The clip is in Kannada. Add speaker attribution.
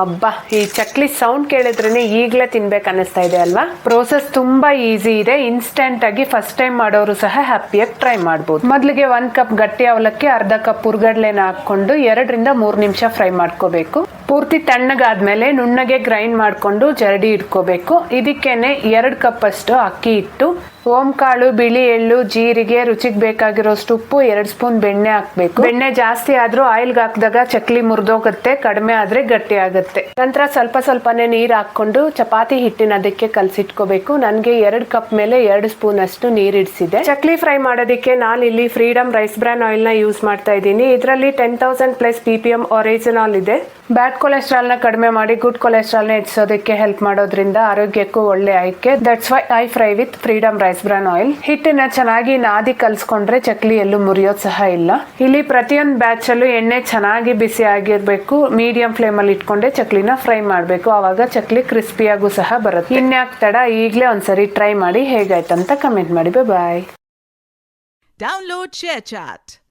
Speaker 1: ಅಬ್ಬಾ, ಈ ಚಕ್ಲಿ ಸೌಂಡ್ ಕೇಳಿದ್ರೇನೆ ಈಗಲೇ ತಿನ್ಬೇಕು ಅನ್ನಿಸ್ತಾ ಇದೆ ಅಲ್ವಾ. ಪ್ರೋಸೆಸ್ ತುಂಬಾ ಈಸಿ ಇದೆ. ಇನ್ಸ್ಟೆಂಟ್ ಆಗಿ ಫಸ್ಟ್ ಟೈಮ್ ಮಾಡೋರು ಸಹ ಹ್ಯಾಪಿಯಾಗಿ ಟ್ರೈ ಮಾಡಬಹುದು. ಮೊದಲಿಗೆ 1 ಕಪ್ ಗಟ್ಟಿ ಅವಲಕ್ಕಿ, ಅರ್ಧ ಕಪ್ ಹುರ್ಗಡ್ಲೆನ ಹಾಕೊಂಡು 2 ರಿಂದ 3 ನಿಮಿಷ ಫ್ರೈ ಮಾಡ್ಕೋಬೇಕು. ಪೂರ್ತಿ ತಣ್ಣಗಾದ್ಮೇಲೆ ನುಣ್ಣಗೆ ಗ್ರೈಂಡ್ ಮಾಡ್ಕೊಂಡು ಜರಡಿ ಇಟ್ಕೋಬೇಕು. ಇದಕ್ಕೇನೆ 2 ಕಪ್ ಅಷ್ಟು ಅಕ್ಕಿ ಹಿಟ್ಟು, ಓಂಕಾಳು, ಬಿಳಿ ಎಳ್ಳು, ಜೀರಿಗೆ, ರುಚಿಗೆ ಬೇಕಾಗಿರೋಷ್ಟು ಉಪ್ಪು, 2 ಸ್ಪೂನ್ ಬೆಣ್ಣೆ ಹಾಕ್ಬೇಕು. ಬೆಣ್ಣೆ ಜಾಸ್ತಿ ಆದ್ರೂ ಆಯಿಲ್ಗೆ ಹಾಕಿದಾಗ ಚಕ್ಲಿ ಮುರಿದೋಗುತ್ತೆ, ಕಡಿಮೆ ಆದ್ರೆ ಗಟ್ಟಿ ಆಗುತ್ತೆ. ನಂತರ ಸ್ವಲ್ಪ ಸ್ವಲ್ಪನೇ ನೀರ್ ಹಾಕೊಂಡು ಚಪಾತಿ ಹಿಟ್ಟಿನ ಅದಕ್ಕೆ ಕಲ್ಸಿಟ್ಕೋಬೇಕು. ನನ್ಗೆ 2 ಕಪ್ ಮೇಲೆ 2 ಸ್ಪೂನ್ ಅಷ್ಟು ನೀರ್ ಇಡ್ಸಿದೆ. ಚಕ್ಲಿ ಫ್ರೈ ಮಾಡೋದಕ್ಕೆ ನಾನು ಇಲ್ಲಿ ಫ್ರೀಡಮ್ ರೈಸ್ ಬ್ರಾನ್ ಆಯಿಲ್ ನ ಯೂಸ್ ಮಾಡ್ತಾ ಇದ್ದೀನಿ. ಇದರಲ್ಲಿ 10,000+ ppm ಒರಿಜಿನಲ್ ಇದೆ. ಬ್ಯಾಡ್ ಕೊಲೆಸ್ಟ್ರಾಲ್ ನ ಕಡಿಮೆ ಮಾಡಿ ಗುಡ್ ಕೊಲೆಸ್ಟ್ರಾಲ್ ನ ಹೆಚ್ಚಿಸೋದಕ್ಕೆ ಹೆಲ್ಪ್ ಮಾಡೋದ್ರಿಂದ ಆರೋಗ್ಯಕ್ಕೂ ಒಳ್ಳೆ ಆಯ್ಕೆ. That's why I fry with Freedom rice bran oil. ಹಿಟ್ಟನ್ನ ಚೆನ್ನಾಗಿ ನಾದಿ ಕಲ್ಸ್ಕೊಂಡ್ರೆ ಚಕ್ಲಿ ಎಲ್ಲೂ ಮುರಿಯೋದ್ ಸಹ ಇಲ್ಲ. ಇಲ್ಲಿ ಪ್ರತಿಯೊಂದು ಬ್ಯಾಚ್ ಅಲ್ಲೂ ಎಣ್ಣೆ ಚೆನ್ನಾಗಿ ಬಿಸಿ ಆಗಿರ್ಬೇಕು. ಮೀಡಿಯಂ ಫ್ಲೇಮ್ ಅಲ್ಲಿ ಇಟ್ಕೊಂಡೆ ಚಕ್ಲಿನ ಫ್ರೈ ಮಾಡ್ಬೇಕು. ಆವಾಗ ಚಕ್ಲಿ ಕ್ರಿಸ್ಪಿಯಾಗೂ ಸಹ ಬರುತ್ತೆ. ಇನ್ಯಾಕ್ ತಡ, ಈಗ್ಲೇ ಒಂದ್ಸರಿ ಟ್ರೈ ಮಾಡಿ ಹೇಗಾಯ್ತಂತ ಕಮೆಂಟ್ ಮಾಡಿ. ಬಾಯ್.
Speaker 2: Download ShareChat.